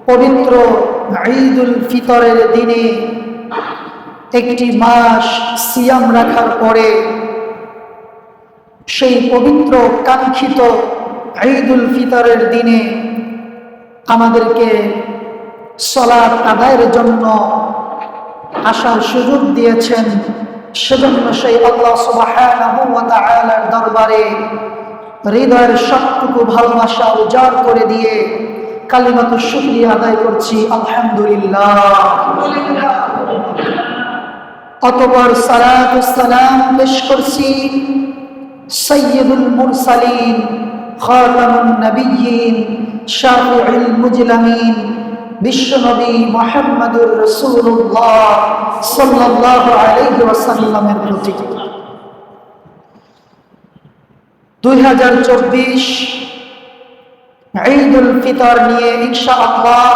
পবিত্র ঈদুল ফিতরের দিনে একটি মাস সিয়াম রাখার পরে সেই পবিত্র কাঙ্ক্ষিত ঈদুল ফিতরের দিনে আমাদেরকে সালাত আদায়ের জন্য আসার সুযোগ দিয়েছেন। সেজন্য সেই আল্লাহ সুবহানাহু ওয়া তাআলার দরবারে হৃদয়ের সবটুকু ভালোবাসা উজাড় করে দিয়ে কালিমাতু শুকরিয়া আদায় করছি, আলহামদুলিল্লাহ। অতঃপর সালাত ও সালাম পেশ করছি সাইয়্যিদুল মুরসালিন, খাতামুন নবিয়্যিন, শাফিউল মুজলামিন, বিশ্বনবী মুহাম্মদুর রাসূলুল্লাহ সাল্লাল্লাহু আলাইহি ওয়াসাল্লামের প্রতি 2024 ঈদুল ফিতর নিয়ে ইনশাআল্লাহ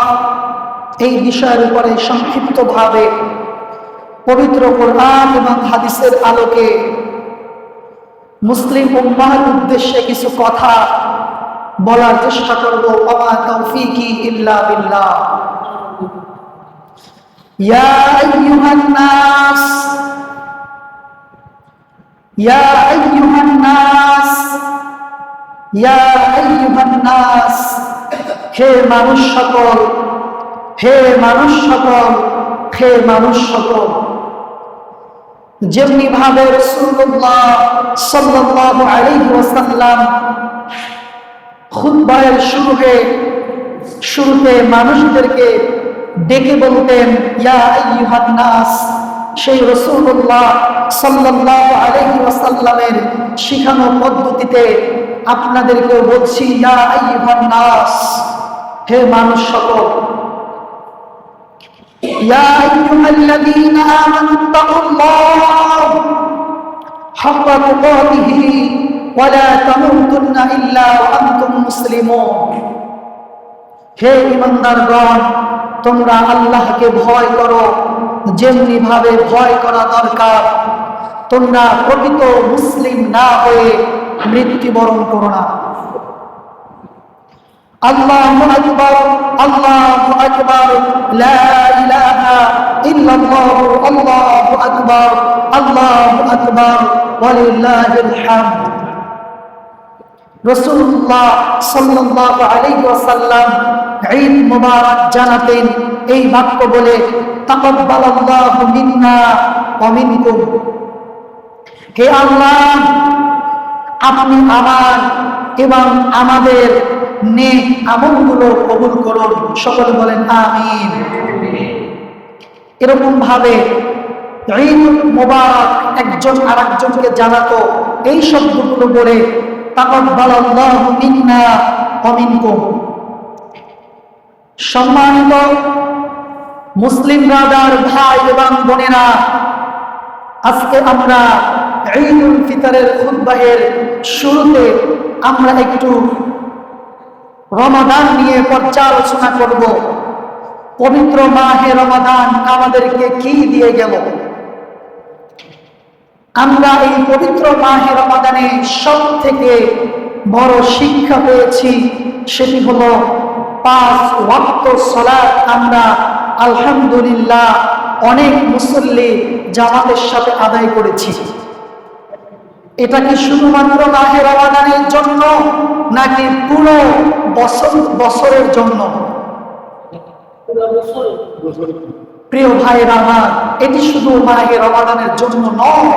এই বিষয়ের উপরে সংক্ষিপ্তভাবে পবিত্র কোরআন এবং হাদিসের আলোকে মুসলিম উম্মাহর উদ্দেশ্যে কিছু কথা বলার চেষ্টা করব। ওয়া তাওফীকি ইল্লা বিল্লাহ। ইয়া আইয়ুহান নাস, ইয়া আইয়ুহান নাস, ইয়া আইয়ুহান নাস, হে মানুষ সকল, হে মানুষ সকল, হে মানুষ সকল। যেমনি ভাবে রাসূলুল্লাহ সাল্লাল্লাহু আলাইহি ওয়াসাল্লাম খুতবার শুরুতে মানুষদেরকে ডেকে বলতেন ইয়া আইয়ুহান নাস, সেই রাসূলুল্লাহ সাল্লাল্লাহু আলাইহি ওয়াসাল্লামের শিখানো পদ্ধতিতে আপনাদেরকেও বলছি ইয়া আইয়ুহান নাস, হে মানুষ সকল। ইয়া আইয়ুহাল্লাযীনা আমানুত্তাকুল্লাহ হাক্কা তুকাতিহি ওয়া লা তামুতুন্না ইল্লা ওয়া আনতুম মুসলিমুন। হে ঈমানদারগণ, তোমরা আল্লাহকে ভয় করো যেমনি ভাবে ভয় করা দরকার। তোমরা প্রকৃত মুসলিম না হয়ে মৃত্যুবরণ করো না। আল্লাহু আকবার, আল্লাহু আকবার, লা ইলাহা ইল্লাল্লাহ, আল্লাহু আকবার, আল্লাহু আকবার, ওয়ালিল্লাহিল হামদ। রাসূলুল্লাহ সাল্লাল্লাহু আলাইহি ওয়াসাল্লাম ঈদ মুবারক জানাতেন এই বাক্য বলে, তাকাব্বালাল্লাহু মিন্না ওয়া মিনকুম। হে আল্লাহ, আপনি আমার এবং আমাদের নেক আমলগুলো কবুল করুন। সকলে বলেন আমিন। এরকম ভাবে ঈদ মুবারক একজন আরেকজনকে জানাতো এই শব্দগুলো বলে, তাকাব্বালাল্লাহু মিন্না ওয়া মিনকুম। সম্মানিত মুসলিম ব্রাদার, ভাই এবং বোনেরা, আজকে আমরা ঈদুল ফিতরের খুতবাহের শুরুতে আমরা একটু রমাদান নিয়ে পর্যালোচনা করব। পবিত্র মাহে রমাদান আমাদেরকে কি দিয়ে গেল? আমরা এই পবিত্র মাহে রমাদানে সব থেকে বড় শিক্ষা পেয়েছি, সেটি হলো 5 ওয়াক্ত সালাত আমরা আলহামদুলিল্লাহ অনেক মুসল্লি জামাতের সাথে আদায় করেছি। এটা কি শুধুমাত্র মাহে রমাদানের জন্য নাকি পুরো বছরের জন্য? প্রিয় ভাইয়েরা আমার, এটি শুধু মাহে রমাদানের জন্য নয়,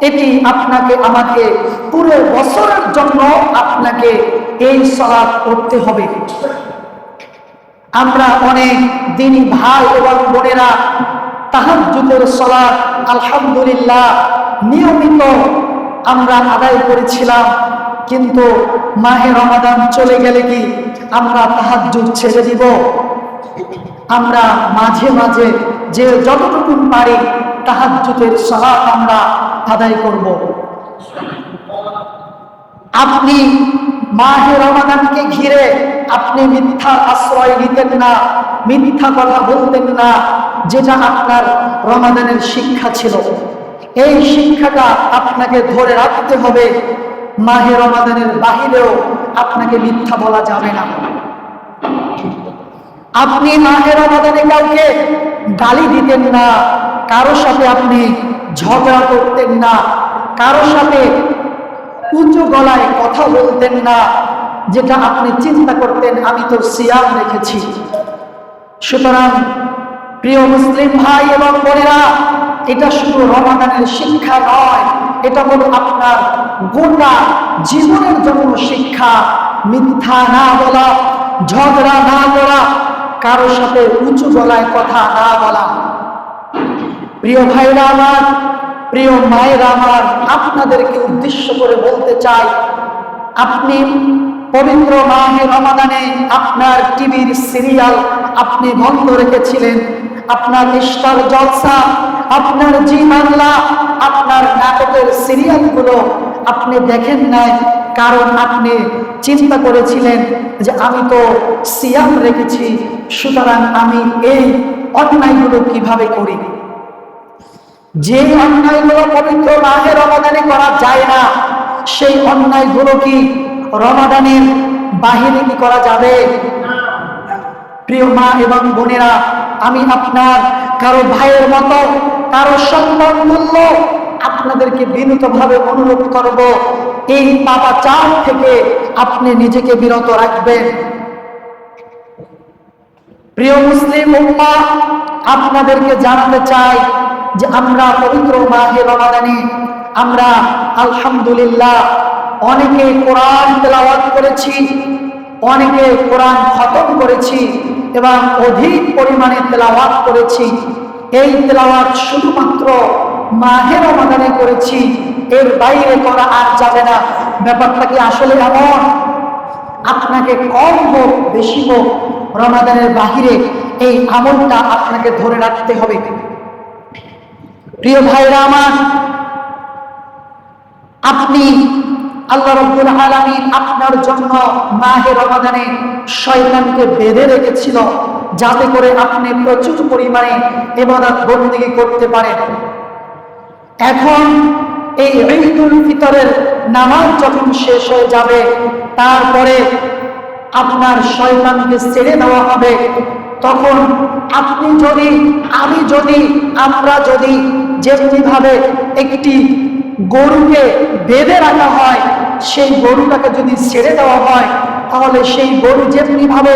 এটি আপনাকে আমাকে পুরো বছরের জন্য আপনাকে এই সালাত করতে হবে। আমরা অনেক দিনী ভাই এবং বোনেরা তাহাজ্জুদের সালাত আলহামদুলিল্লাহ নিয়মিত আমরা আদায় করেছিলাম, কিন্তু মাহে রমাদান চলে গেলে কি আমরা তাহাজ্জুদ ছেড়ে দিব? আমরা মাঝে মাঝে যে যতটুকু পারি তাহাজ্জুদের সালাত আমরা আদায় করব। আপনি মাহে রমাদানকে ঘিরে আপনি মিথ্যা আশ্রয় নিতেন না, মিথ্যা কথা বলতেন না, যেটা আপনার রমাদানের শিক্ষা ছিল। এই শিক্ষাটা আপনাকে ধরে রাখতে হবে। মাহে রমাদানের বাহিরেও আপনাকে মিথ্যা বলা যাবে না। আপনি মাহে রমাদানে কাউকে গালি দিতেন না, কারো সাথে আপনি ঝগড়া করতেন না, কারো সাথে উঁচু গলায় কথা বলতেন না, যেটা আপনি চিন্তা করতেন আমি তো সিয়াম রেখেছি। সুতরাং প্রিয় মুসলিম ভাই এবং বোনেরা, এটা শুধু রমাদানের শিক্ষা নয়, এটা হলো আপনার গোটা জীবনের জন্য শিক্ষা। মিথ্যা না বলা, ঝগড়া না করা, কারোর সাথে উঁচু গলায় কথা না বলা। প্রিয় ভাইরা আমার, প্রিয় মায়েরা আমার, আপনাদেরকে উদ্দেশ্য করে বলতে চাই, আপনি পবিত্র মাহে রমাদানে আপনার টিভির সিরিয়াল আপনি বন্ধ রেখেছিলেন, আপনার স্টার জলসা, আপনার জি বাংলা, আপনার নাটকের সিরিয়ালগুলো আপনি দেখেন নাই, কারণ আপনি চিন্তা করেছিলেন যে আমি তো সিয়াম রেখেছি, সুতরাং আমি এই অন্যায়গুলো কিভাবে করি। যে অন্যায়গুলো পবিত্র মাহে রমাদানে করা যায় না, সেই অন্যায়গুলো কি রমাদানের বাহিরে কি করা যাবে? প্রিয় মা এবং বোনেরা, আমি আপনার কারো ভাইয়ের মতো, কারো সন্তান তুল্য আপনাদেরকে বিনীতভাবে অনুরোধ করব, এই পাপাচার থেকে আপনি নিজেকে বিরত রাখবেন। প্রিয় মুসলিম উম্মাহ, আপনাদেরকে জানাতে চাই যে আমরা পবিত্র মাহে রমাদানে আমরা আলহামদুলিল্লাহ অনেকে কোরআন তেলাওয়াত করেছি, অনেকে কোরআন খতম করেছি এবং অধিক পরিমাণে তেলাওয়াত করেছি। এই তেলাওয়াত শুধুমাত্র মাহে রমাদানে করেছি, এর বাইরে করা আর যাবে না। ব্যাপারটা কি আসলে এমন? আপনাকে কম হোক বেশি হোক, রমাদানের বাহিরে এই আমলটা আপনাকে ধরে রাখতে হবে। প্রিয় ভাইরা আমার, আপনি আল্লাহ রাব্বুল আলামিন আপনার জন্য মাহে রমাদানে শয়তানকে বেঁধে রেখেছিল, যাতে করে আপনি প্রচুর পরিমাণে ইবাদত বন্দেগী করতে পারেন। এখন এই ঈদুল ফিতরের নামাজ যখন শেষ হয়ে যাবে, তারপরে আপনার শয়তানকে ছেড়ে দেওয়া হবে। তখন আপনি যদি, আমি যদি, আমরা যদি যেমনিভাবে একটি গরুকে বেঁধে রাখা হয়, সেই গরুটাকে যদি ছেড়ে দেওয়া হয়, তাহলে সেই গরু যেমনিভাবে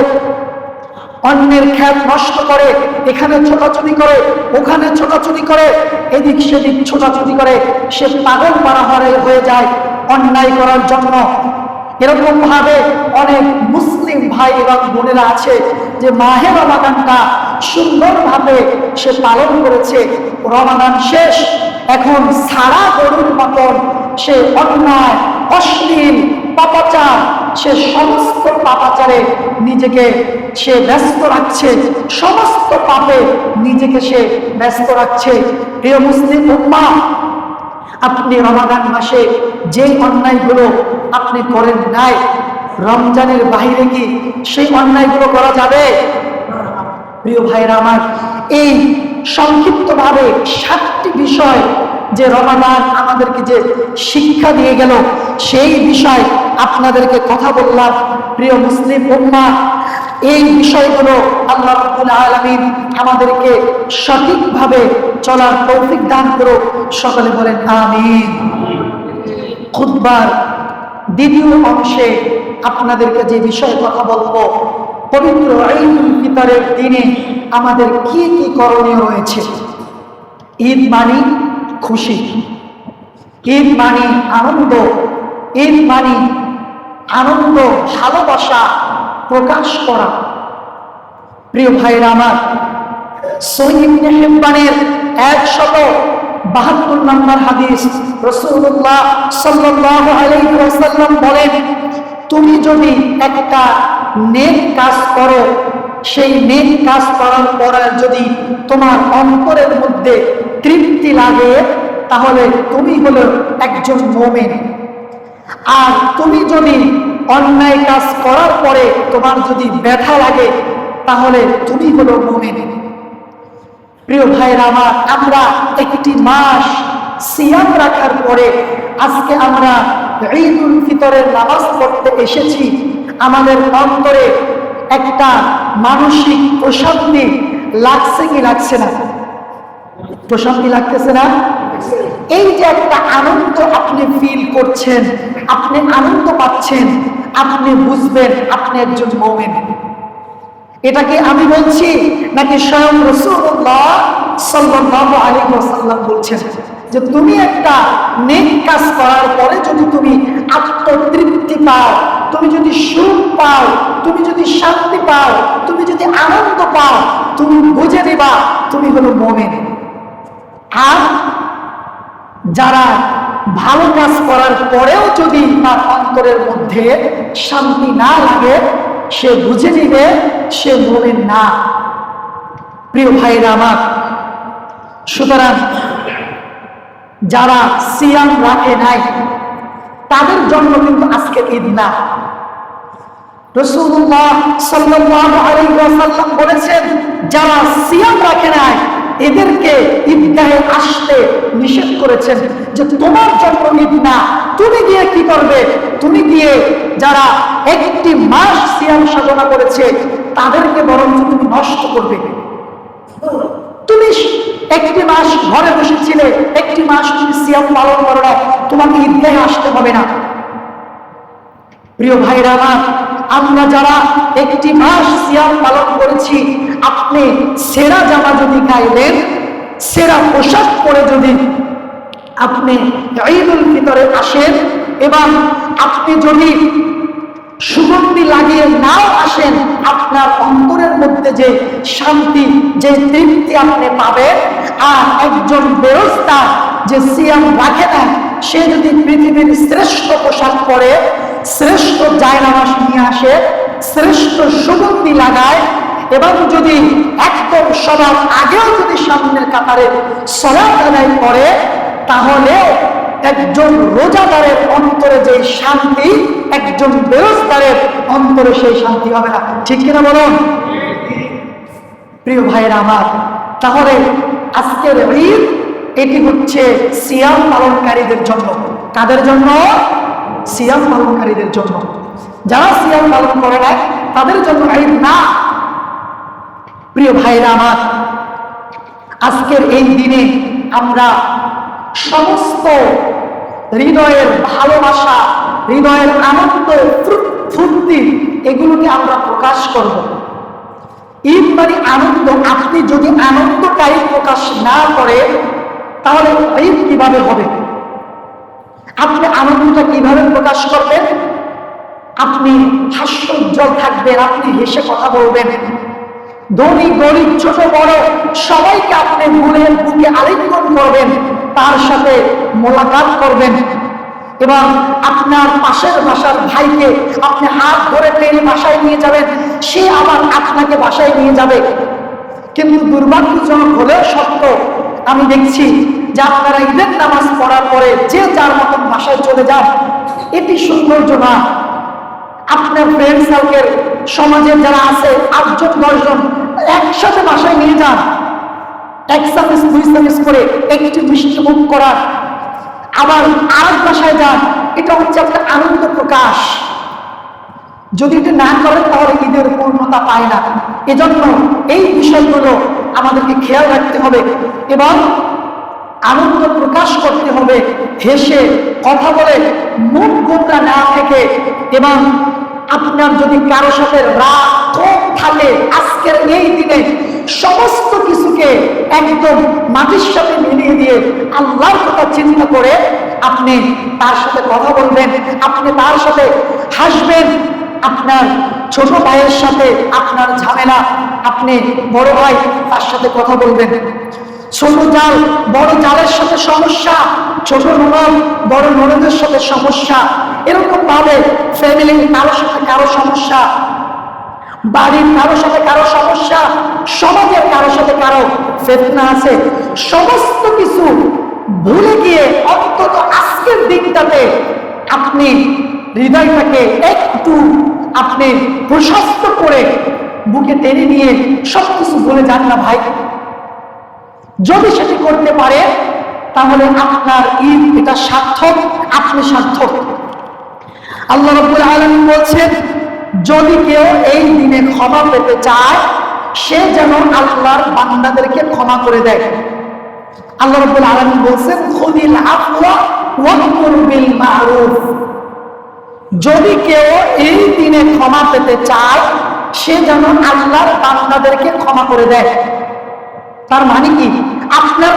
অন্যের ক্ষেত নষ্ট করে, এখানে ছোটাছুটি করে, ওখানে ছোটাছুটি করে, এদিক সেদিক ছোটাছুটি করে, সে পাগল পারা হয়ে যায় অন্যায় করার জন্য। এরকম ভাবে অনেক মুসলিম ভাই এবং বোনেরা আছে যে মাহে রমাদানটা সুন্দরভাবে সে পালন করেছে, রমাদান শেষ, এখন সারা গরুর মতন সে অন্যায়, অশ্লীল, পাপাচার, সে সমস্ত পাপাচারে নিজেকে সে ব্যস্ত রাখছে, সমস্ত পাপে নিজেকে সে ব্যস্ত রাখছে। প্রিয় মুসলিম উম্মাহ, আপনি রমাদান মাসে যে অন্যায়গুলো আপনি করেন নাই, রমজানের বাইরে কি সেই অন্যায়গুলো করা যাবে? প্রিয় ভাইরা আমার, এই সংক্ষিপ্তভাবে 7টি বিষয় যে রমাদান আমাদেরকে যে শিক্ষা দিয়ে গেল, সেই বিষয় আপনাদেরকে কথা বললাম। প্রিয় মুসলিম উম্মাহ, এই বিষয়গুলো আল্লাহ রাব্বুল আলামিন আমাদেরকে সঠিকভাবে চলার তৌফিক দান করুক। সকলে বলেন আমিন। খুতবার দ্বিতীয় অংশে আপনাদেরকে যে বিষয়ে কথা বলবো, পবিত্র ঈদুল ফিতরের দিনে আমাদের কি কি করণীয় রয়েছে। ঈদ মানে খুশি, ঈদ মানে আনন্দ, ঈদ মানে আনন্দ, ভালোবাসা প্রকাশ করা। প্রিয় ভাইরা আমার, সহিহ ইবনে হিব্বানের 172 নম্বর হাদিস, রাসূলুল্লাহ সাল্লাল্লাহু আলাইহি ওয়াসাল্লাম বলেন, তুমি যদি একটা নেক কাজ করো, সেই নেক কাজ করার পরে যদি তোমার অন্তরের মধ্যে তৃপ্তি লাগে, তাহলে তুমি হলো একজন মুমিন। আর তুমি যদি অন্যায় কাজ করার পরে তোমার যদি ব্যথা লাগে, তাহলে তুমি হলো মুমিন। প্রিয় ভাইরা আমার, আমরা একটি মাস সিয়াম রাখার পরে আজকে আমরা ঈদুল ফিতরের নামাজ পড়তে এসেছি। আমাদের অন্তরে একটা মানসিক প্রশান্তি লাগছে কি লাগছে না? প্রশান্তি লাগতেছে না? এই যে একটা আনন্দ আপনি ফিল করছেন, আপনি আনন্দ পাচ্ছেন, আপনি বুঝবেন আপনি একজন মুমিন। এটা কি আমি বলছি নাকি স্বয়ং রাসূলুল্লাহ সাল্লাল্লাহু আলাইহি ওয়াসাল্লাম বলছেন যে তুমি একটা নেক কাজ করার পরে যদি তুমি আত্মতৃপ্তি পাও, তুমি যদি সুখ পাও, তুমি যদি শান্তি পাও, তুমি যদি আনন্দ পাও, তুমি বুঝে নিবা তুমি হলো মুমিন। আর যারা ভালো কাজ করার পরেও যদি তার অন্তরের মধ্যে শান্তি না লাগে, সে বুঝে নিবে সে মুমিন না। প্রিয় ভাইরা আমার, সুতরাং যারা সিয়াম রাখে নাই তাদের জন্য কিন্তু আজকে ঈদ না। রাসূলুল্লাহ সাল্লাল্লাহু আলাইহি ওয়াসাল্লাম বলেছেন যারা সিয়াম রাখে নাই এদেরকে ঈদগাহে আসতে নিষেধ করেছেন যে তোমার জন্য ঈদ না। তুমি গিয়ে কি করবে? তুমি গিয়ে যারা একটি মাস সিয়াম সাধনা করেছে তাদেরকে বরং তুমি নষ্ট করবে। তুমি একটি মাস ঘরে বসেছিলে, একটি মাস তুমি সিয়াম পালন করো না, তোমাকে ঈদগাহে আসতে হবে না। প্রিয় ভাইরা আমার, আমরা যারা একটি মাস সিয়াম পালন করেছি, আপনি সেরা জামা যদি গাইলেন, সেরা পোশাক পরে যদি আপনি ঈদুল ফিতরে আসেন এবং আপনি যদি সুগন্ধি লাগিয়ে নাও আসেন, আপনার অন্তরের মধ্যে যে শান্তি, যে তৃপ্তি আপনি পাবেন, আর একজন বেরোজগার যে সিয়াম রাখে না সে যদি পৃথিবীর শ্রেষ্ঠ পোশাক পরে, শ্রেষ্ঠ জায়নামাজ নিয়ে আসে, শ্রেষ্ঠ সুগন্ধি লাগায় এবং যদি একদম সবার আগেও যদি সামনের কাতারে সালাত আদায় করে, তাহলে একজন রোজাদারের অন্তরে যে শান্তি, একজন বেরোজগারের অন্তরে সেই শান্তি হবে না। ঠিক কিনা বলুন? প্রিয় ভাইয়েরা আমার, তাহলে আজকের ঈদ এটি হচ্ছে সিয়াম পালনকারীদের জন্য। কাদের জন্য? সিয়াম পালনকারীদের জন্য। যারা সিয়াম পালন করে না তাদের জন্য ঈদ না। প্রিয় ভাইরা আমার, আজকের এই দিনে আমরা সমস্ত হৃদয়ের ভালোবাসা, হৃদয়ের আনন্দ, ফুর্তি এগুলোকে আমরা প্রকাশ করব। ঈদ মানে আনন্দ। আপনি যদি আনন্দটাই প্রকাশ না করে তাহলে ঈদ কিভাবে হবে? আপনি আনন্দটা কিভাবে প্রকাশ করবেন? আপনি হাস্যোজ্জ্বল থাকবেন, আপনি হেসে কথা বলবেন, ধনী গরিব ছোট বড় সবাইকে আপনি মনের বুকে আলিঙ্গন করবেন, তার সাথে মোলাকাত করবেন এবং আপনার পাশের বাসার ভাইকে আপনি হাত ধরে টেনে বাসায় নিয়ে যাবেন, সে আবার আপনাকে বাসায় নিয়ে যাবে। কিন্তু দুর্ভাগ্যজনক হলেও সত্য, আমি দেখছি যে আপনারা ঈদের নামাজ পড়ার পরে যে যার মতন বাসায় চলে যান, এটি সৌন্দর্য না। আপনার ফ্রেন্ড সার্কেল, সমাজের যারা আছে 8 জন 10 জন একসাথে বাসায় নিয়ে যান, 1 চামচ 2 চামচ করে একটি মিষ্টি মুখ করার, আবার আরেক বাসায় যান। এটা হচ্ছে একটা আনন্দ প্রকাশ। যদি এটা না করেন তাহলে ঈদের পূর্ণতা পায় না। এজন্য এই বিষয়গুলো আমাদেরকে খেয়াল রাখতে হবে এবং আনন্দ প্রকাশ করতে হবে, হেসে কথা বলে, মুখ গোমরা না থেকে। এবং আপনার যদি কারো সাথে রাগ ক্ষোভ থাকে, আজকের এই দিনে সমস্ত কিছুকে একদম মাটির সাথে মিলিয়ে দিয়ে আল্লাহর কথা চিন্তা করে আপনি তার সাথে কথা বলবেন, আপনি তার সাথে হাসবেন। আপনার ছোট ভাইয়ের সাথে আপনার ঝামেলা, আপনি বড় ভাই তার সাথে কথা বলবেন। ছোট জাল বড় জালের সাথে সমস্যা, ছোট ননদ বড় ননদের সাথে সমস্যা, এরকম ভাবে ফ্যামিলির কারোর সাথে কারো সমস্যা, বাড়ির কারোর সাথে কারো সমস্যা, সমাজের কারোর সাথে কারো ফিতনা আছে। সমস্ত কিছু ভুলে গিয়ে অন্তত আজকের দিনটাতে আপনি হৃদয়টাকে একটু আপনি প্রশস্ত করে বুকে টেনে নিয়ে সবকিছু ভুলে যান না ভাই। যদি সেটি করতে পারে তাহলে আপনার ঈদ এটা সার্থক, আপনি সার্থক। আল্লাহ রাব্বুল আলামিন বলছেন যদি কেউ এই দিনে ক্ষমা পেতে চায় সে যেন আল্লাহর বান্দাদেরকে ক্ষমা করে দেয়। আল্লাহ রাব্বুল আলামিন বলেন খুদিল আফওয়া ওয়া'মুর বিল মা'রুফ। যদি কেউ এই দিনে ক্ষমা পেতে চায় সে যেন আল্লাহর বান্দাদেরকে ক্ষমা করে দেয়। তার মানে কি, আপনার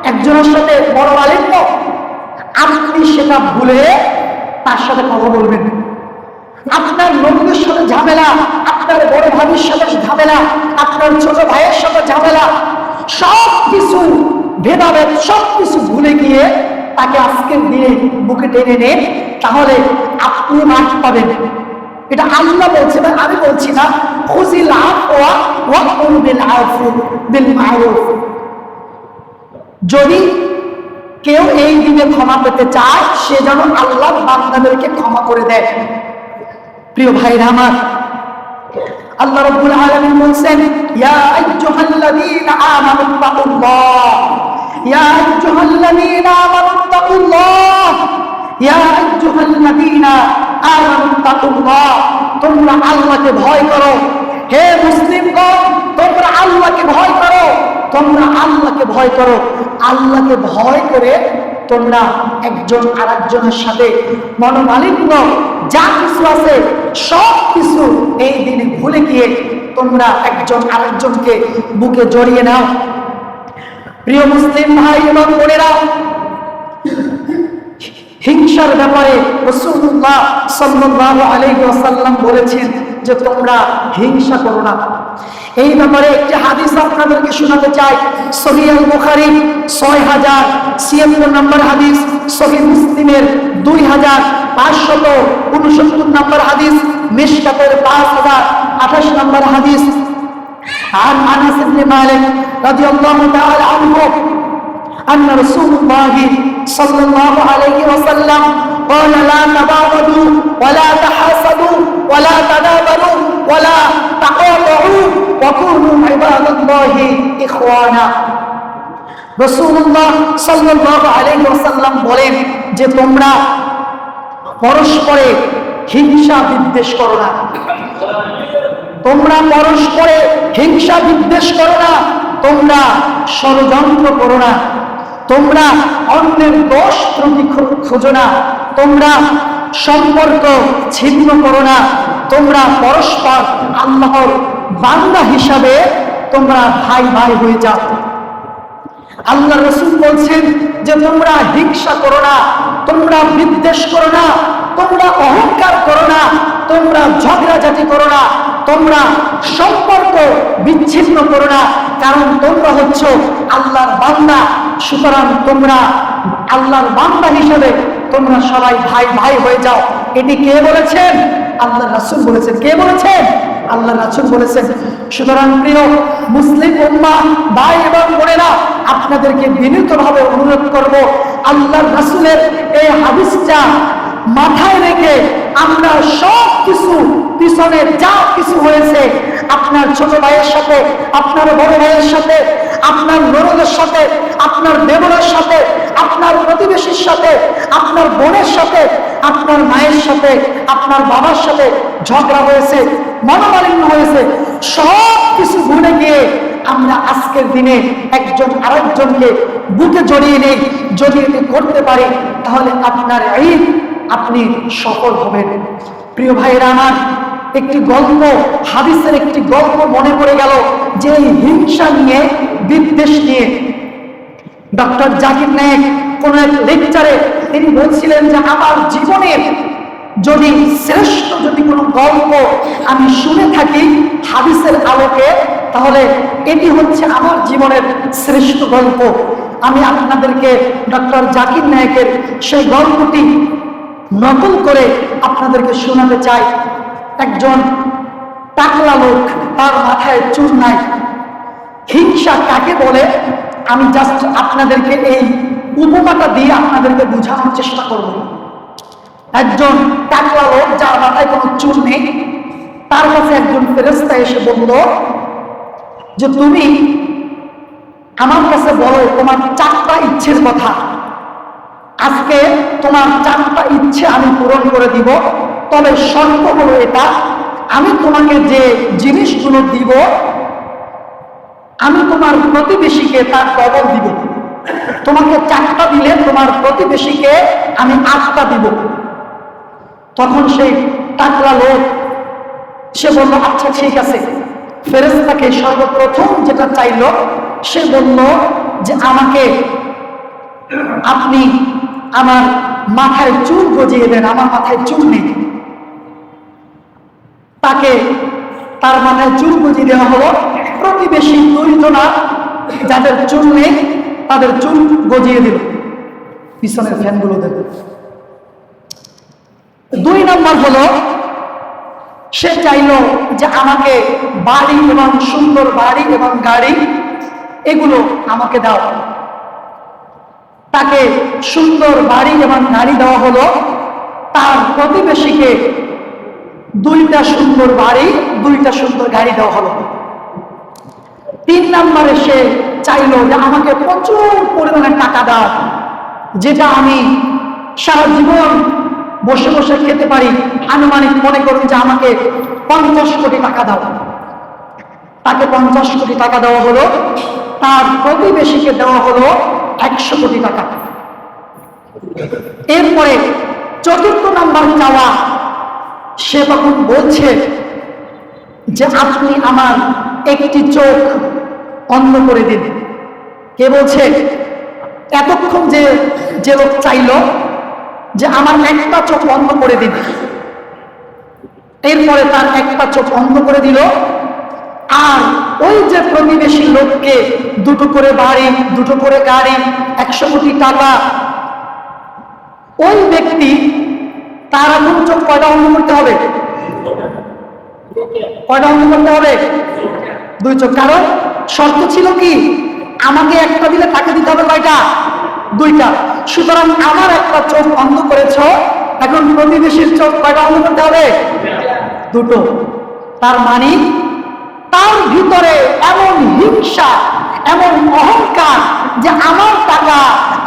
একজনের সাথে বড় আলিম্য, আপনি সেটা ভুলে তার সাথে কথা বলবেন। আপনার নবীর সাথে ঝামেলা, আপনার বড় ভাবির সাথে ঝামেলা, আপনার ছোট ভাইয়ের সাথে ঝামেলা, সব কিছু ভেদাভেদ সব কিছু ভুলে গিয়ে তাকে আজকের দিনে বুকে টেনে নেন, তাহলে আপনি মাফ পাবেন। এটা আল্লাহ বলছে না, আমি বলছি না। খুযিল আফওয়া ওয়া'মুর বিল মা'রুফ। যদি কেউ এই দিনে ক্ষমা পেতে চায় সে যেন আল্লাহর বান্দাদেরকে ক্ষমা করে দেয়। প্রিয় ভাইরা আমার, আল্লাহ রাব্বুল আলামিন বলেন ইয়া আইয়ুহাল্লাযীনা আমানুত্তাকুল্লাহ, ইয়া আইয়ুহাল্লাযীনা আমানুত্তাকুল্লাহ, ইয়া আইয়ুহাল্লাযীনা আমানুত্তাকুল্লাহ। তোমরা আল্লাহকে ভয় করো। হে মুসলিমগণ, তোমরা আল্লাহকে ভয় করো, তোমরা আল্লাহকে ভয় করো। আল্লাহকে ভয় করে তোমরা একজন আরেকজনের সাথে মনোমালিন্য যা কিছু আছে সব কিছু এই দিনে ভুলে গিয়ে তোমরা একজন আরেকজনকে বুকে জড়িয়ে নাও। প্রিয় মুসলিম ভাই এবং বোনেরা, হিংসার ব্যাপারে রাসূলুল্লাহ সাল্লাল্লাহু আলাইহি ওয়াসাল্লাম বলেছেন যে তোমরা হিংসা করো না। এই ব্যাপারে একটি হাদিস আপনাদেরকে শোনাতে চাই। সহিহ আল বুখারী 6076 নম্বর হাদিস, সহিহ মুসলিমের 2569 নম্বর হাদিস, মিশকাতের 5028 নম্বর হাদিস। عن انس بن مالك رضي الله تعالى عنه أن رسول الله صلى الله عليه وسلم قال لا تباغضوا ولا تحاسدوا ولا تدابروا ولا تقاطعوا وكونوا عباد الله إخوانا। রাসূলুল্লাহ সাল্লাল্লাহু আলাইহি ওয়াসাল্লাম বলেন যে তোমরা পরস্পরে হিংসা বিদ্বেষ করো না। তোমরা পরস্পরে হিংসা বিদ্বেষ করো না, তোমরা ষড়যন্ত্র করো না, তোমরা অন্যের দোষ ত্রুটি খোঁজো না, তোমরা সম্পর্ক ছিন্ন করো না, তোমরা পরস্পর আল্লাহর বান্দা হিসাবে তোমরা ভাই ভাই হয়ে যাও। আল্লাহ রাসূল বলছেন যে তোমরা হিংসা করো না, তোমরা বিদ্বেষ করো না, তোমরা অহংকার করো না, তোমরা ঝগড়াঝাটি করো না, তোমরা সম্পর্ক বিচ্ছিন্ন করো না, কারণ তোমরা হচ্ছ আল্লাহর বান্দা। সুতরাং তোমরা আল্লাহর বান্দা হিসেবে তোমরা সবাই ভাই ভাই হয়ে যাও। এটি কে বলেছেন? আল্লাহ রাসূল বলেছেন। কে বলেছেন? আল্লাহ রাসূল বলেছেন। সুতরাং প্রিয় মুসলিম উম্মাহ ভাই এবং বোনেরা, আপনাদেরকে বিনীতভাবে অনুরোধ করব, আল্লাহর রাসূলের এই হাদিসটা মাথায় রেখে আমরা সব কিছু পিছনে যা কিছু হয়েছে আপনার ছোট ভাইয়ের সাথে, আপনার বড় ভাইয়ের সাথে, আপনার ননদের সাথে, আপনার দেবরের সাথে, আপনার প্রতিবেশীর সাথে, আপনার বোনের সাথে, আপনার মায়ের সাথে, আপনার বাবার সাথে ঝগড়া হয়েছে, মনোমালিন্য হয়েছে, সব কিছু ভুলে গিয়ে আমরা আজকের দিনে একজন আরেকজনকে বুকে জড়িয়ে নেই। যদি এটি করতে পারি তাহলে আপনার ঈদ আপনি সফল হবেন। প্রিয় ভাইরা আমার, একটি গল্প, হাদিসের একটি গল্প মনে পড়ে গেল যে হিংসা নিয়ে, বিদ্বেষ নিয়ে। ডক্টর জাকির নায়েক কোন এক লেকচারে তিনি বলছিলেন যে আমার জীবনের যদি শ্রেষ্ঠ যদি কোনো গল্প আমি শুনে থাকি হাদিসের আলোকে, তাহলে এটি হচ্ছে আমার জীবনের শ্রেষ্ঠ গল্প। আমি আপনাদেরকে ডক্টর জাকির নায়েকের সেই গল্পটি নকল করে আপনাদেরকে শোনাতে চাই। একজন টাকলা লোক, তার মাথায় চুল নাই। হিংসা কাকে বলে আমি জাস্ট আপনাদেরকে এই উপমাটা দিয়ে আপনাদেরকে বোঝানোর চেষ্টা করব। একজন টাকলা লোক যার মাথায় কোনো চুল নেই, তার কাছে একজন ফেরেশতা এসে বলল যে তুমি আমার কাছে বলো তোমার 4টা ইচ্ছের কথা। আজকে তোমার 4টা ইচ্ছে আমি পূরণ করে দিব, তবে শর্ত হলো এটা, আমি তোমাকে যে জিনিসগুলো দিব আমি তোমার প্রতিবেশীকে তার ডবল দিব। তোমাকে 4টা দিলে তোমার প্রতিবেশীকে আমি 8টা দিব। তখন সেই টাকলা লোক সে বলল, আচ্ছা ঠিক আছে। ফেরেশতাকে সর্বপ্রথম যেটা চাইল, সে বলল যে আমাকে আপনি আমার মাথায় চুল গজিয়ে দেন, আমার মাথায় চুল নেই। তাকে তার মাথায় চুল গজিয়ে দেওয়া হলো। প্রতিবেশী 2 জনা যাদের চুল নেই তাদের চুল গজিয়ে দিল। পিছনের ফ্যানগুলো দেখো। 2 নম্বর হলো সে চাইল যে আমাকে বাড়ি এবং সুন্দর বাড়ি এবং গাড়ি এগুলো আমাকে দাও। তাকে সুন্দর বাড়ি এবং গাড়ি দেওয়া হলো। তার প্রতিবেশীকে 2টা সুন্দর বাড়ি 2টা সুন্দর গাড়ি দেওয়া হলো। 3 নম্বরে সে চাইল যে আমাকে প্রচুর পরিমাণে টাকা দাও, যেটা আমি সারা জীবন বসে বসে খেতে পারি। আনুমানিক মনে করুন যে আমাকে 50 কোটি টাকা দাও। তাকে 50 কোটি টাকা দেওয়া হলো। তার প্রতিবেশীকে দেওয়া হলো 100 কোটি টাকা। এরপরে 4র্থ নাম্বার চাওয়া, সে তখন বলছে যে আপনি আমার একটি চোখ অন্ধ করে দিন। কে বলছে? এতক্ষণ যে লোক চাইল যে আমার একটা চোখ অন্ধ করে দিন। এরপরে তার একটা চোখ অন্ধ করে দিল। আর ওই যে প্রতিবেশী লোককে 2টো করে বাড়ি 2টো করে গাড়ি 100 কোটি টাকা, ওই ব্যক্তি তার এখন চোখ কয়টা অন্ধ করতে হবে? কয়টা অন্ধ করতে হবে? 2 চোখ। কারণ শর্ত ছিল কি, আমাকে একটা দিলে তাকে দিতে হবে কয়টা? 2টা। সুতরাং আমার একটা চোখ অন্ধ করেছ, এখন প্রতিবেশীর চোখ কয়টা অন্ধ করতে হবে? 2টো। তার মানে তার ভিতরে এমন হিংসা, এমন অহংকার যে আমার টাকা,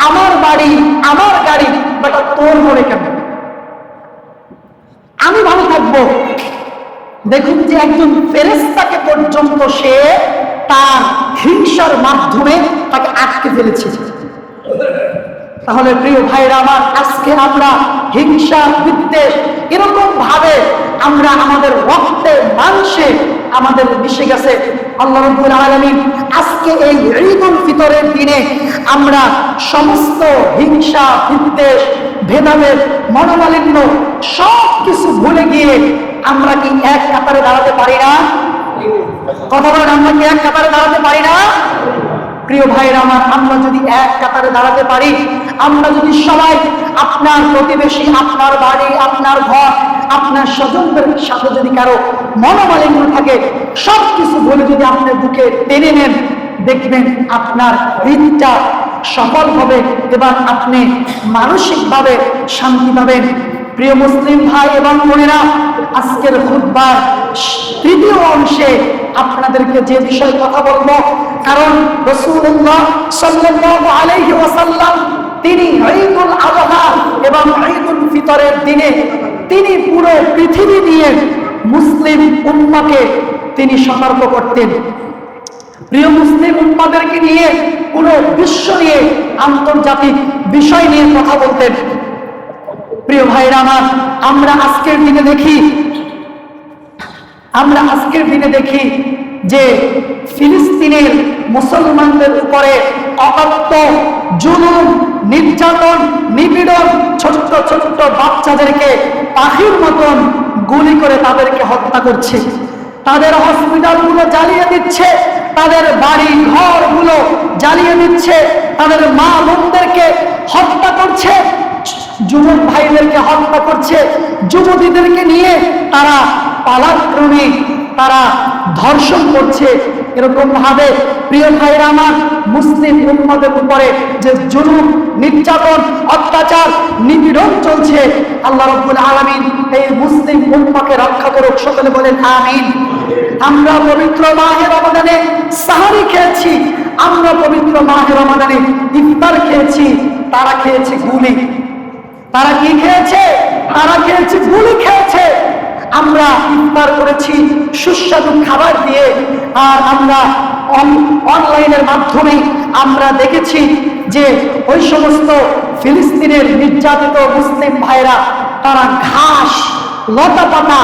আমার বাড়ি, আমার গাড়ি, বেটা তোর ঘরে কেন? আমি ভালো থাকবো। দেখুন যে একজন ফেরেশতাকে পর্যন্ত সে তার হিংসার মাধ্যমে তাকে আটকে ফেলেছে। তাহলে প্রিয় ভাইরা আমার, আজকে আমরা হিংসা বিদ্বেষ এরকম ভাবে আমরা আমাদের রক্তে মাংসে আমাদের মিশে গেছে। আল্লাহ রাব্বুল আলামিন আজকে এই ঈদুল ফিতরের দিনে আমরা সমস্ত হিংসা বিদ্বেষ ভেদাভেদ মনোমালিন্য সব কিছু ভুলে গিয়ে আমরা কি এক কাতারে দাঁড়াতে পারি না? কথা বলেন, আমরা কি এক কাতারে দাঁড়াতে পারি না? প্রিয় ভাইরা আমার, আমরা যদি এক কাতারে দাঁড়াতে পারি, আমরা যদি সবাই আপনার প্রতিবেশী, আপনার বাড়ি, আপনার ঘর, আপনার স্বজনদের সাথে যদি কারো মনোমালিন্য থাকে, সব কিছু বলে যদি আপনার বুকে টেনে নেন, দেখবেন আপনার ঈদটা সফল হবে এবং আপনি মানসিকভাবে শান্তি পাবেন। প্রিয় মুসলিম ভাই এবং বোনেরা, আজকের খুতবার 3য় অংশে আপনাদেরকে যে বিষয়ে কথা বলবো, কারণ রাসূলুল্লাহ সাল্লাল্লাহু আলাইহি ওয়াসাল্লাম তিনি ঈদুল আযহা এবং ঈদুল ফিতরের দিনে তিনি পুরো পৃথিবী নিয়ে মুসলিম উম্মাহকে তিনি সতর্ক করতেন। প্রিয় মুসলিম উম্মাদেরকে নিয়ে পুরো বিশ্ব নিয়ে আন্তর্জাতিক বিষয় নিয়ে কথা বলতেন। প্রিয় ভাইরা আমার, আমরা আজকের দিনে দেখি যে ফিলিস্তিনের মুসলমানদের উপরে অকথ্য জুলুম, নির্যাতন, নিপীড়ন, ছোট্ট ছোট্ট বাচ্চাদেরকে পাখির মতন গুলি করে তাদেরকে হত্যা করছে। তাদের হসপিটালগুলো জ্বালিয়ে দিচ্ছে, তাদের বাড়ি ঘরগুলো জ্বালিয়ে দিচ্ছে, তাদের মা বোনদেরকে হত্যা করছে, যুবক ভাইদেরকে হত্যা করছে, যুবতীদেরকে নিয়ে তারা পালাক্রমে তারা ধর্ষণ করছে। এরকম ভাবে প্রিয় ভাইরা আমার, মুসলিম উম্মাদের উপরে যে জুলুম, নির্যাতন, অত্যাচার, নিপীড়ন চলছে, আল্লাহ রাব্বুল আলামিন এই মুসলিম উম্মাকে রক্ষা করুক। সকলে বলেন আমিন। আমরা পবিত্র মাহে রমাদানে সাহারি খেয়েছি, আমরা পবিত্র মাহে রমাদানে ইফতার খেয়েছি, তারা খেয়েছে গুলি। তারা কি খেয়েছে? তারা খেয়েছে গুলি খেয়েছে। আমরা ইফতার করেছি সুস্বাদু খাবার দিয়ে, আর আমরা অনলাইনের মাধ্যমে আমরা দেখেছি যে ওই সমস্ত ফিলিস্তিনের নির্যাতিত মুসলিম ভাইরা তারা ঘাস লতা পাতা,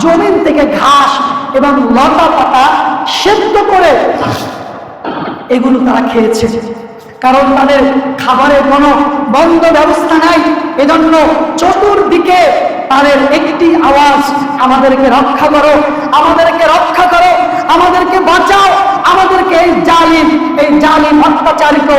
জমিন থেকে ঘাস এবং লতা পাতা সেদ্ধ করে এগুলো তারা খেয়েছে, কারণ তাদের খাবারের কোনো বন্ধ ব্যবস্থা নাই। এজন্য চতুর্দিকে তাদের একটি আওয়াজ, আমাদেরকে রক্ষা করো, আমাদেরকে রক্ষা করো, আমাদেরকে বাঁচাও, আমাদেরকে এই জালিম অত্যাচারিত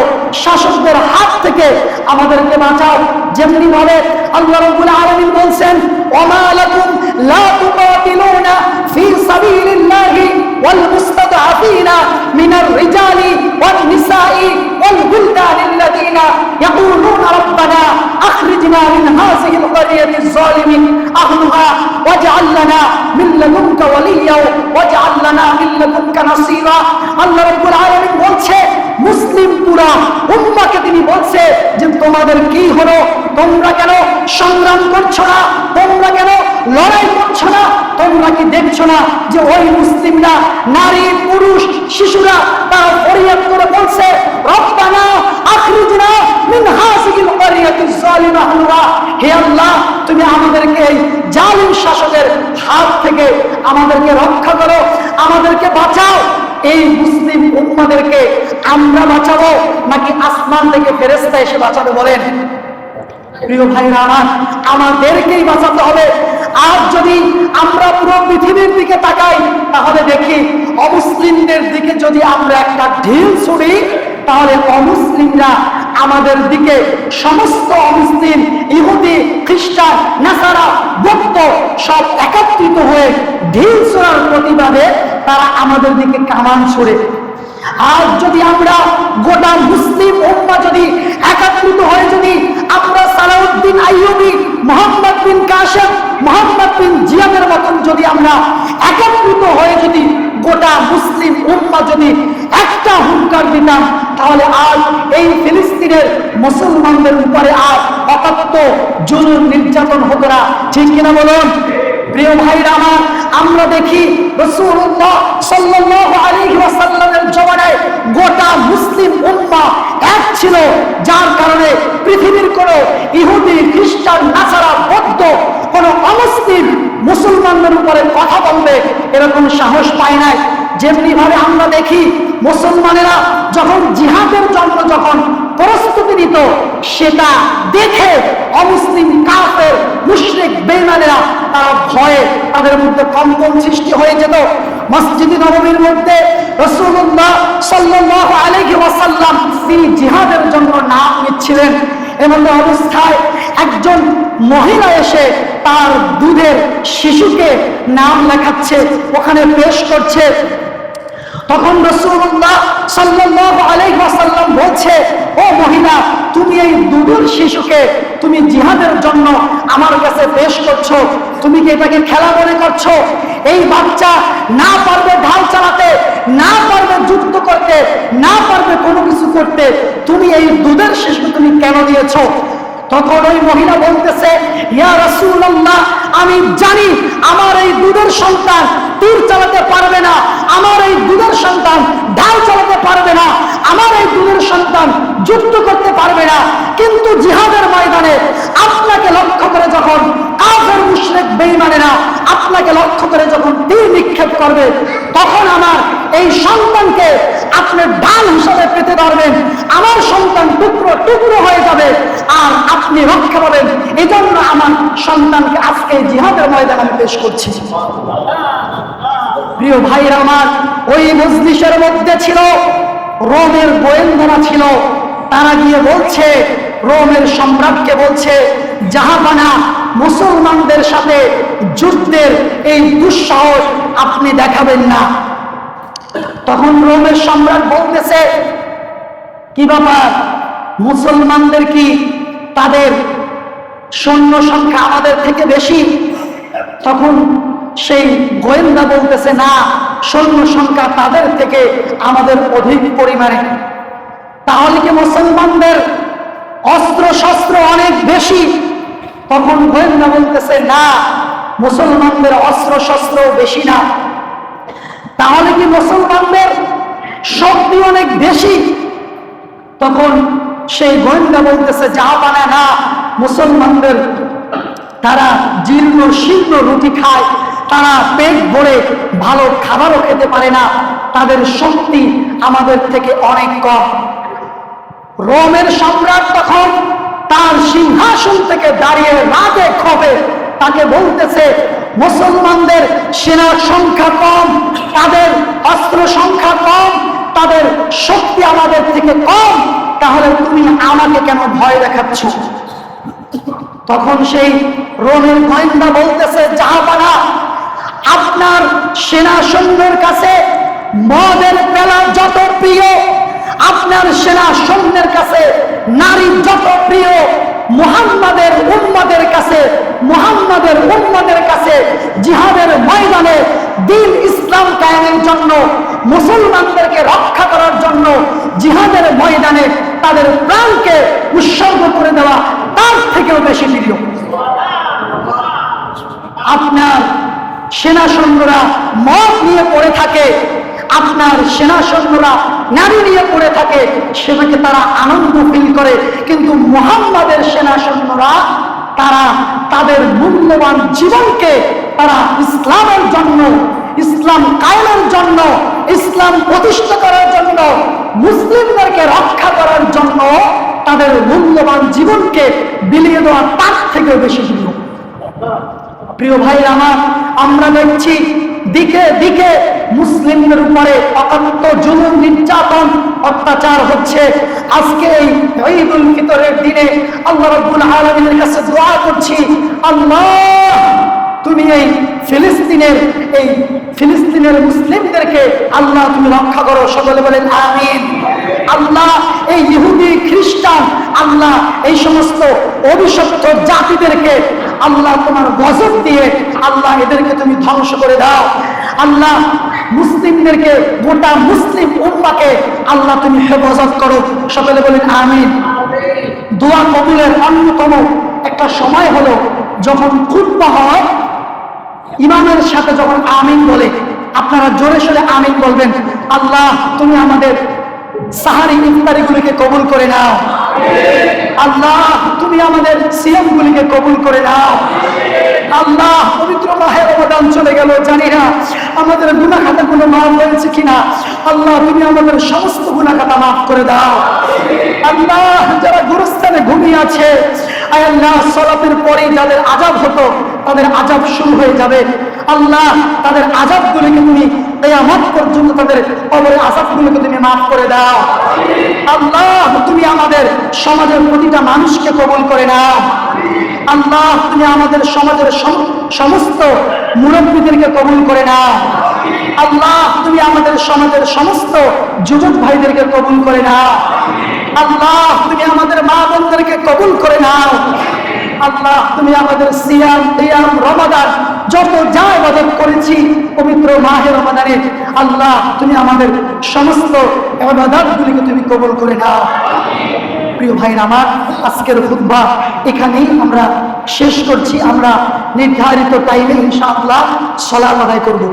শাসকদের হাত থেকে আমাদেরকে বাঁচাও। যেমনি ভাবে আল্লাহ রাব্বুল আলামিন বলছেন, ওমা লাকুম লা তুকাতিলুনা ফি সাবিলিল্লাহি ওয়াল মুস্তাদআফিনা মিনার রিজালি ওয়ান নিসাই ওয়াল বুলদানিল্লাযিনা ইয়াকুলুনা রাব্বানা আখরিজনা মিন হাযিহিল ক্বরিয়াতিজ যালিমিন আহলুহা ওয়াজআল লানা মিন লাদুনকা ওয়ালিয়্যা ওয়াজআল লানা মিন লাদুনকা নাসীরা। আল্লাহ রাব্বুল আলামিন বলছে, মুসলিম পুরা উম্মাহকে তিনি বলছে যে তোমাদের কি হলো, তোমরা কেন সংগ্রাম করছো না, তোমরা কেন লড়াই করছো না? তোমরা কি দেখছো না যে ওই মুসলিমরা, নারী পুরুষ শিশুরা তারা ফরিয়াদ করে বলছে, রব্বানা আখরিজনা মিন হাযিহিল ক্বরিয়াতিজ যালিমা আহলুহা, হে আল্লাহ তুমি আমাদেরকে এই জালিম শাসকের হাত থেকে আমাদেরকে রক্ষা করো, আমাদেরকে বাঁচাও। এই মুসলিম উম্মাদেরকে আমরা বাঁচাবো নাকি আসমান থেকে ফেরেশতা এসে বাঁচাবে বলেন? প্রিয় ভাইরা আমার, আমাদেরকেই বাঁচাতে হবে। আর যদি আমরা পুরো পৃথিবীর দিকে তাকাই তাহলে দেখি অমুসলিমদের দিকে যদি আমরা একটা ঢিল ছুড়ি তাহলে অমুসলিমরা আমাদের দিকে, সমস্ত অমুসলিম ইহুদি খ্রিস্টান নাসারা বৌদ্ধ সব একত্রিত হয়ে ঢিল ছোড়ার প্রতিবাদে তারা আমাদের দিকে কামান ছোড়ে। আর যদি আমরা গোটা মুসলিম উম্মাহ যদি একত্রিত হয়ে যদি আমরা সালাউদ্দিন আইয়ুবী, মোহাম্মদ বিন কাসেম, মোহাম্মদ বিন জিয়াদের মতন যদি আমরা একত্রিত হয়ে যদি গোটা মুসলিম উম্মাহ যদি একটা হুঙ্কার দিতাম তাহলে আজ এই ফিলিস্তিনের মুসলমানদের উপরে আর অকাত্য জুলুম নির্যাতন হতো না। ঠিক কিনা বলুন? প্রিয় ভাইরা আমার, আমরা দেখি রাসূলুল্লাহ সাল্লাল্লাহু আলাইহি ওয়াসাল্লামের জমানায় গোটা মুসলিম উম্মাহ এক ছিল, যার কারণে পৃথিবীর কোনো ইহুদি খ্রিস্টান নাসারা বৌদ্ধ কোনো অমুসলিম মুসলমানদের উপরে কথা বলবে এরকম সাহস পায় নাই। যেমনি ভাবে আমরা দেখি মুসলমানেরা যখন জিহাদের জন্য যখন প্রস্তুতি নিত সেটা দেখে অমুসলিম কাফের মুশরিক বেঈমানেরা তারা ভয়ে তাদের মধ্যে কম্পন সৃষ্টি হয়ে যেত। মসজিদে নববীর মধ্যে রাসূলুল্লাহ সাল্লাল্লাহু আলাইহি ওয়াসাল্লাম তিনি জিহাদের জন্য নাম নিচ্ছিলেন, এমন অবস্থায় একজন মহিলা এসে তার দুধের শিশুকে নাম লেখাচ্ছে, ওখানে পেশ করছে। তখন রাসূলুল্লাহ সাল্লাল্লাহু আলাইহি ওয়াসাল্লাম বলছে, ও মহিলা, তুমি এই দুধের শিশুকে তুমি জিহাদের জন্য আমার কাছে পেশ করছো, তুমি কি এটাকে খেলা মনে করছো? এই বাচ্চা না পারবে ঢাল চালাতে, না পারবে যুদ্ধ করতে, না পারবে কোনো কিছু করতে, তুমি এই দুধের শিশু তুমি কেন দিয়েছো? তখন ওই মহিলা বলতেছে, ইয়া রাসূলুল্লাহ, আমি জানি আমার এই দুধের সন্তান তীর চালাতে পারবে না, আমার এই দুধের সন্তান ঢাল চালাতে পারবে না, আমার এই দুধের সন্তান যুদ্ধ করতে পারবে না, কিন্তু জিহাদের ময়দানে আপনাকে লক্ষ্য করে যখন কাফের মুশরিক বেঈমানেরা আপনাকে লক্ষ্য করে যখন তীর নিক্ষেপ করবে তখন আমার এই সন্তানকে আপনি ঢাল হিসাবে পেতে পারবেন, আমার সন্তান টুকরো টুকরো হয়ে যাবে আর আপনি রক্ষা পাবেন। এজন্য আমার সন্তানকে আজকে জিহাদের ময়দানে আমি পেশ করছি। প্রিয় ভাইরা আমার, ওই মজলিসের মধ্যে ছিল রোমের গোয়েন্দারা ছিল, তারা গিয়ে বলছে, রোমের সম্রাটকে বলছে, জাহাপানা মুসলমানদের সাথে যুদ্ধের এই দুঃসাহস আপনি দেখাবেন না। তখন রোমের সম্রাট বলতেছে, কি ব্যাপার, মুসলমানদের কি তাদের সৈন্য সংখ্যা আমাদের থেকে বেশি? তখন সেই গোয়েন্দা বলতেছে, না, সৈন্য সংখ্যা তাদের থেকে আমাদের অধিক পরিমাণে। তাহলে কি মুসলমানদের অস্ত্র শস্ত্র অনেক বেশি? তখন গোয়েন্দা বলতেছে, না, মুসলমানদের অস্ত্র শস্ত্র বেশি না? তাহলে কি মুসলমানদের শক্তি অনেক বেশি? তখন সেই গোয়েন্দা বলতেছে, যা বানায় না, মুসলমানদের তারা জীর্ণ শীর্ণ রুটি খায়, তারা পেট ভরে ভালো খাবারও খেতে পারে না, তাদের শক্তি আমাদের থেকে অনেক কম। রোমের সম্রাট তখন তার সিংহাসন থেকে দাঁড়িয়ে রাগে ক্ষোভে তাকে বলতেছে, মুসলমানদের সেনার সংখ্যা কম, তাদের অস্ত্র সংখ্যা কম, তাদের শক্তি আমাদের থেকে কম, তাহলে তুমি আমাকে কেন ভয় দেখাচ্ছ? তখন সেই রোমের গোয়েন্দা বলতেছে, জাহাপানা, আপনার সেনা সৈন্যের কাছে মদের পেলা যত প্রিয়, আপনার সেনা সৈন্যের কাছে নারী যত প্রিয়, মুহাম্মাদের উম্মতের কাছে জিহাদের ময়দানে দ্বীন ইসলাম কায়েমের জন্য, মুসলমানদেরকে রক্ষা করার জন্য জিহাদের ময়দানে তাদের প্রাণকে উৎসর্গ করে দেওয়া তার থেকেও বেশি প্রিয়। আপনার সেনা সৈন্যরা মদ নিয়ে পড়ে থাকে, আপনার সেনা সৈন্যরা নারী নিয়ে পড়ে থাকে, সেটাকে তারা আনন্দ ফিল করে, কিন্তু মুহাম্মাদের সেনা সৈন্যরা তারা তাদের মূল্যবান জীবনকে তারা ইসলামের জন্য, ইসলাম কায়েমের জন্য, ইসলাম প্রতিষ্ঠা করার জন্য, মুসলিমদেরকে রক্ষা করার জন্য তাদের মূল্যবান জীবনকে বিলিয়ে দেওয়া তার থেকেও বেশি প্রিয়। প্রিয় ভাইরা আমার, আমরা দেখছি দিকে দিকে মুসলিমদের উপরে অকান্ত জুলুম, নির্যাতন, অত্যাচার হচ্ছে। আজকে এই ঈদুল ফিতরের দিনে আল্লাহ রাব্বুল আলামিনের কাছে দোয়া করছি, আল্লাহ তুমি এই ফিলিস্তিনের মুসলিমদেরকে আল্লাহ তুমি রক্ষা করো। সকলে বলেন আমিন। আল্লাহ এই ইহুদি খ্রিস্টান, আল্লাহ এই সমস্ত অভিশপ্ত জাতিদেরকে আল্লাহ তোমার গজব দিয়ে আল্লাহ এদেরকে তুমি ধ্বংস করে দাও। আল্লাহ মুসলিমদেরকে, গোটা মুসলিম উম্মাহকে আল্লাহ তুমি হেফাজত করো। সকলে বলেন আমিন। দোয়া কবুলের অন্যতম একটা সময় হলো যখন খুতবা হয়, ইমামের সাথে যখন আমিন বলে, আপনারা জোরে সোরে আমিন বলবেন। আল্লাহ তুমি আমাদের সাহারি ইফতারিগুলিকে কবুল করে নাও। আল্লাহ তুমি আমাদের সিয়ামগুলিকে কবুল করে নাও। আল্লাহ পবিত্র মাহে রমাদান চলে গেল, জানি না আমাদের গুনাহ খাতাগুলো মাফ হয়েছে কিনা। আল্লাহ তুমি আমাদের সমস্ত গুনাহ খাতা মাফ করে দাও। আল্লাহ যারা গুরুস্থানে ঘুমিয়ে আছে, আয় আল্লাহ সালাতের পরে যাদের আযাব হতো তাদের আযাব শুরু হয়ে যাবে। আল্লাহ তাদের আযাবগুলিকে তুমি কিয়ামত পর্যন্ত তাদের কবরের আযাবগুলোকে তুমি মাফ করে দাও। আল্লাহ তুমি আমাদের সমাজের প্রতিটা মানুষকে কবুল করে নাও। আল্লাহ তুমি আমাদের সমাজের সমস্ত মুরব্বীদেরকে কবুল করে নাও। আল্লাহ তুমি আমাদের সমাজের সমস্ত যুবক ভাইদেরকে কবুল করে নাও। আল্লাহ তুমি আমাদের মা বোনদেরকে কবুল করে নাও। আল্লাহ তুমি আমাদের সিয়াম, কিয়াম, রমাদান যত যা ইবাদত করেছি পবিত্র মাহে রমাদানে, আল্লাহ তুমি আমাদের সমস্ত ইবাদতগুলিকে তুমি কবুল করে নাও। প্রিয় ভাইরা আমার, আজকের খুতবা এখানেই আমরা শেষ করছি। আমরা নির্ধারিত টাইমে ইনশাআল্লাহ সালাত আদায় করব।